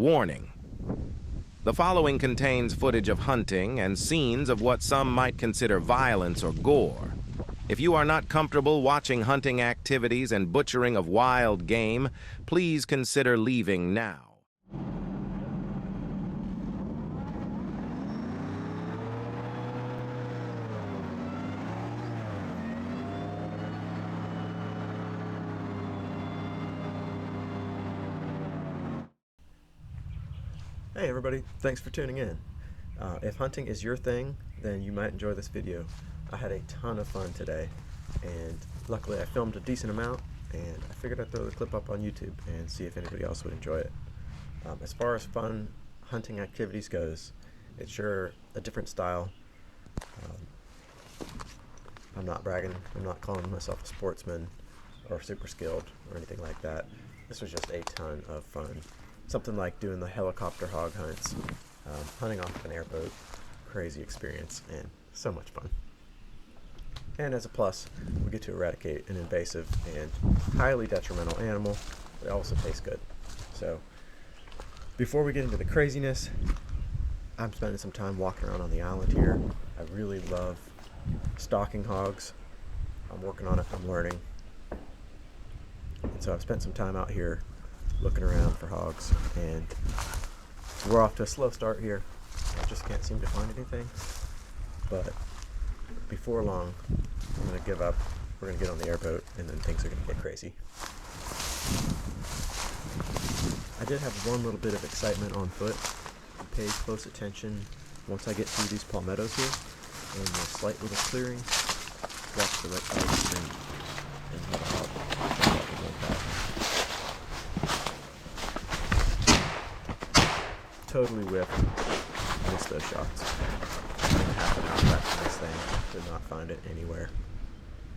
Warning: the following contains footage of hunting and scenes of what some might consider violence or gore. If you are not comfortable watching hunting activities and butchering of wild game, please consider leaving now. Hey everybody, thanks for tuning in. If hunting is your thing, then you might enjoy this video. I had a ton of fun today, and luckily I filmed a decent amount, and I figured I'd throw the clip up on YouTube and see if anybody else would enjoy it. As far as fun hunting activities goes, it's sure a different style. I'm not bragging, I'm not calling myself a sportsman or super skilled or anything like that. This was just a ton of fun. Something like doing the helicopter hog hunts, hunting off an airboat. Crazy experience and so much fun. And as a plus, we get to eradicate an invasive and highly detrimental animal that also tastes good. So before we get into the craziness, I'm spending some time walking around on the island here. I really love stalking hogs. I'm working on it, I'm learning. And so I've spent some time out here looking around for hogs, and we're off to a slow start here. I just can't seem to find anything, but before long I'm going to give up. We're going to get on the airboat and then things are going to get crazy. I did have one little bit of excitement on foot. I paid close attention once I get through these palmettos here and the slight little clearing. Watch the right side of the screen and have a hog like that. Totally whiffed. Missed those shots. Half an hour back to this thing. Did not find it anywhere.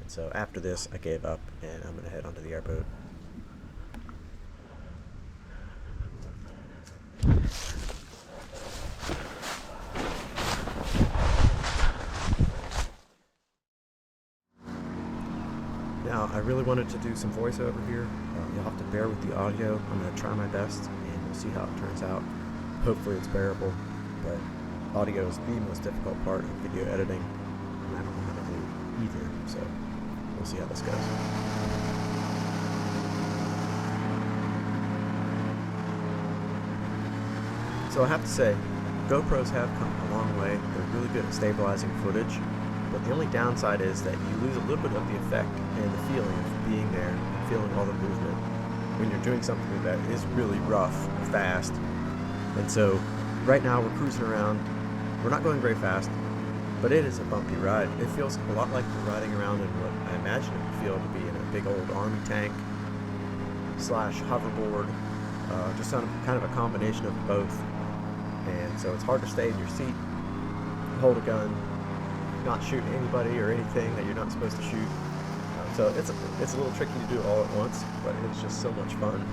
And so after this, I gave up and I'm going to head onto the airboat. Now, I really wanted to do some voiceover here. You'll have to bear with the audio. I'm going to try my best and we'll see how it turns out. Hopefully it's bearable, but audio is the most difficult part of video editing, and I don't know how to do either, so we'll see how this goes. So I have to say, GoPros have come a long way. They're really good at stabilizing footage, but the only downside is that you lose a little bit of the effect and the feeling of being there and feeling all the movement when you're doing something that is really rough, fast. And so right now we're cruising around. We're not going very fast, but it is a bumpy ride. It feels a lot like we're riding around in what I imagine it would feel to be in a big old army tank / hoverboard, just kind of a combination of both. And so it's hard to stay in your seat, hold a gun, not shoot anybody or anything that you're not supposed to shoot. So it's a little tricky to do all at once, but it's just so much fun.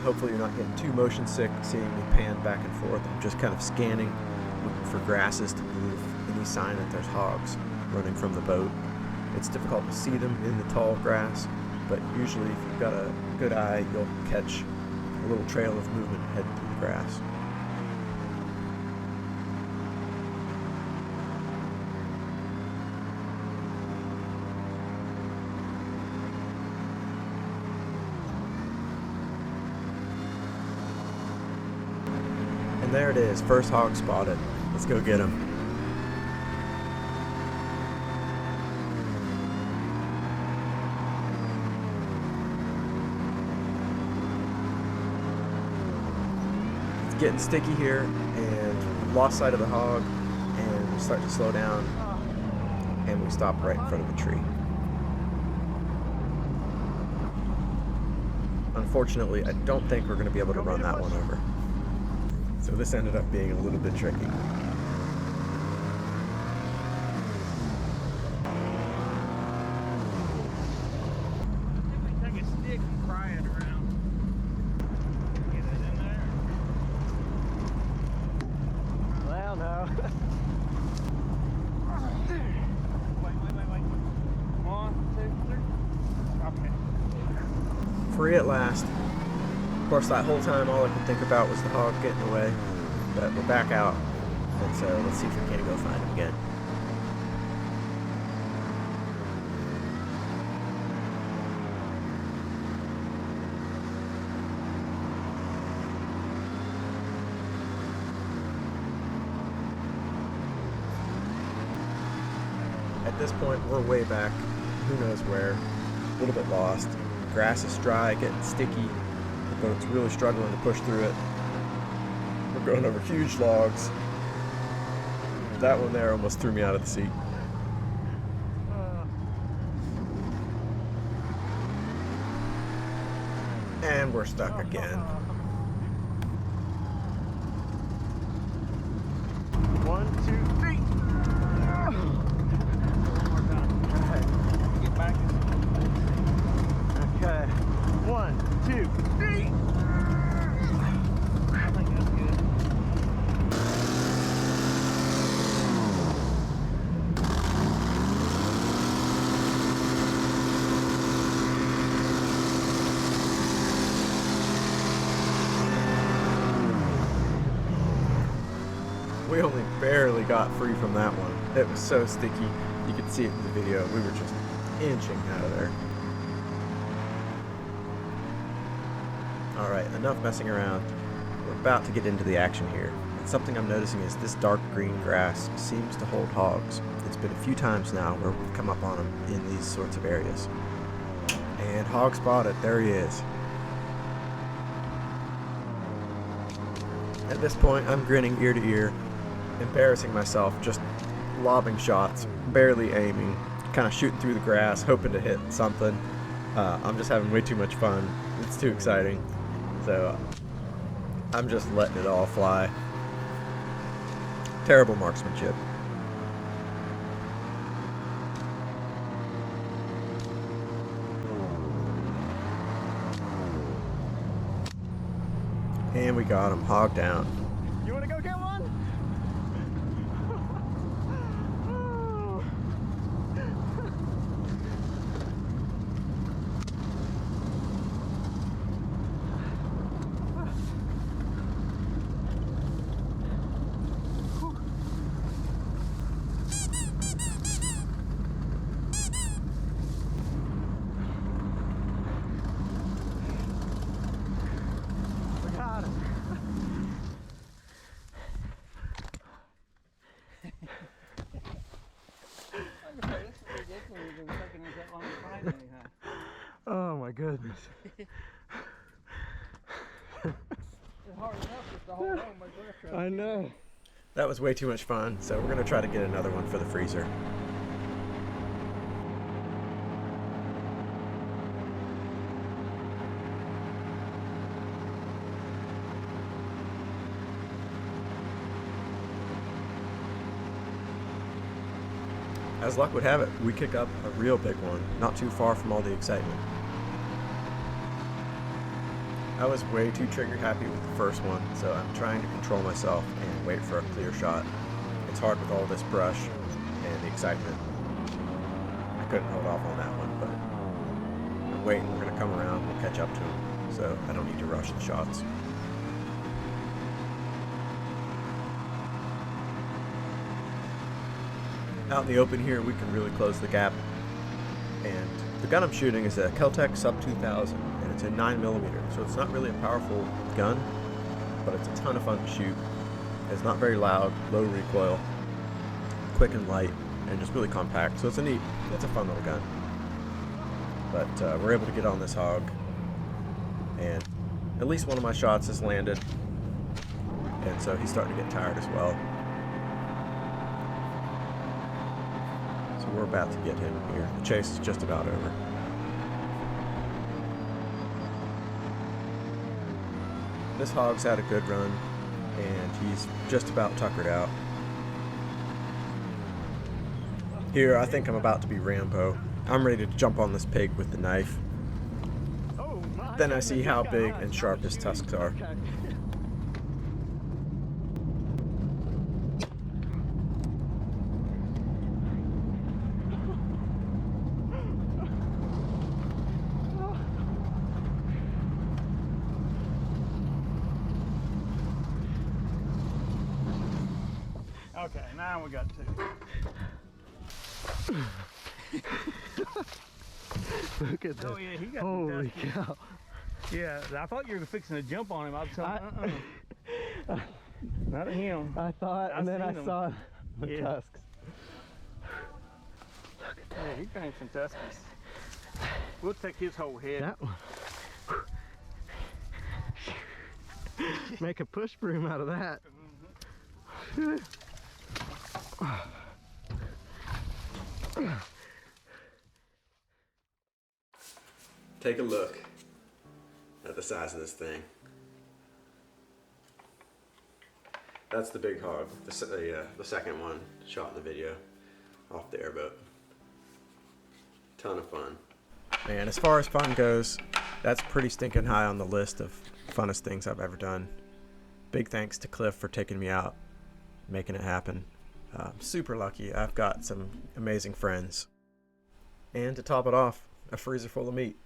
Hopefully you're not getting too motion sick seeing me pan back and forth. I'm just kind of scanning, looking for grasses to move, any sign that there's hogs running from the boat. It's difficult to see them in the tall grass, but usually if you've got a good eye, you'll catch a little trail of movement heading through the grass. And there it is, first hog spotted. Let's go get him. It's getting sticky here, and we lost sight of the hog, and we start to slow down, and we stop right in front of a tree. Unfortunately, I don't think we're going to be able to run that one over. So this ended up being a little bit tricky. Take a stick and pry it around. Get it in there. Well, no. Wait. 1, 2, 3. Okay. Free at last. Of course, that whole time, all I could think about was the hog getting away. But we're back out, and so let's see if we can't go find him again. At this point, we're way back, who knows where, a little bit lost. Grass is dry, getting sticky, but it's really struggling to push through it. We're going over huge logs. That one there almost threw me out of the seat. And we're stuck again. 1, 2, 3. Get back. Okay. 1, 2, 3. I think that's good. We only barely got free from that one. It was so sticky. You could see it in the video. We were just inching out of there. Alright, enough messing around. We're about to get into the action here. And something I'm noticing is this dark green grass seems to hold hogs. It's been a few times now where we've come up on them in these sorts of areas. And hog spotted, there he is. At this point, I'm grinning ear to ear, embarrassing myself, just lobbing shots, barely aiming, kind of shooting through the grass, hoping to hit something. I'm just having way too much fun. It's too exciting. So I'm just letting it all fly. Terrible marksmanship. And we got him, hog down. You want to go get one? We got him. Oh my goodness. I know. That was way too much fun, so we're gonna try to get another one for the freezer. As luck would have it, we kick up a real big one, not too far from all the excitement. I was way too trigger happy with the first one, so I'm trying to control myself and wait for a clear shot. It's hard with all this brush and the excitement. I couldn't hold off on that one, but I'm waiting. We're gonna come around, we'll catch up to him, so I don't need to rush the shots. Out in the open here, we can really close the gap. And the gun I'm shooting is a Kel-Tec Sub 2000, and it's a 9mm, so it's not really a powerful gun, but it's a ton of fun to shoot. It's not very loud, low recoil, quick and light, and just really compact. So it's a fun little gun. But we're able to get on this hog, and at least one of my shots has landed, and so he's starting to get tired as well. We're about to get him here. The chase is just about over. This hog's had a good run, and he's just about tuckered out. Here, I think I'm about to be Rambo. I'm ready to jump on this pig with the knife. Then I see how big and sharp his tusks are. Okay, now we got two. Look at that. Oh yeah, he got Holy some tusks. cow. Yeah, I thought you were fixing to jump on him. I was like, not him. I thought, and then I seen him. saw the Yeah. tusks. Yeah, he got some tuskies. We'll take his whole head. That one. Make a push broom out of that. Take a look at the size of this thing. That's the big hog, the second one shot in the video off the airboat. Ton of fun. Man, as far as fun goes, that's pretty stinking high on the list of funnest things I've ever done. Big thanks to Cliff for taking me out, making it happen. I'm super lucky. I've got some amazing friends. And to top it off, a freezer full of meat.